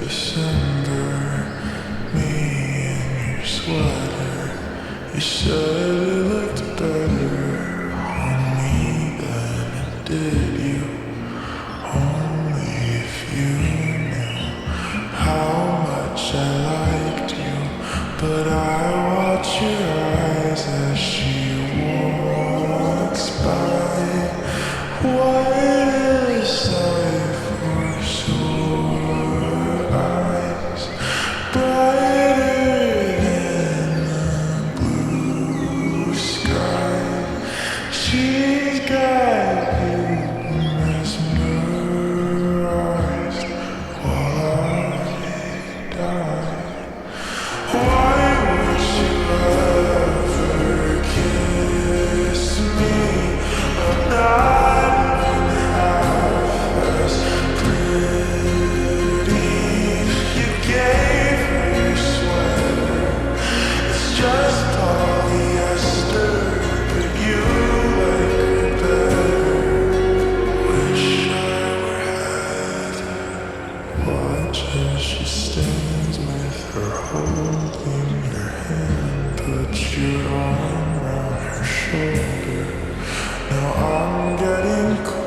December, me in your sweater. You said it looked better on me than it did you. Only if you knew how much I liked you. But I watch your eyes as she walks by. What is life for sore eyes? Brighter than the blue sky. She's got you mesmerized while I die. Why would you ever kiss me? I'm not half as pretty. You gave her your sweater. It's just polyester, but you like her better. Wish I were Heather. Watch as she stands with her holding your hand. Put your arm around her shoulder. Now I'm getting cold.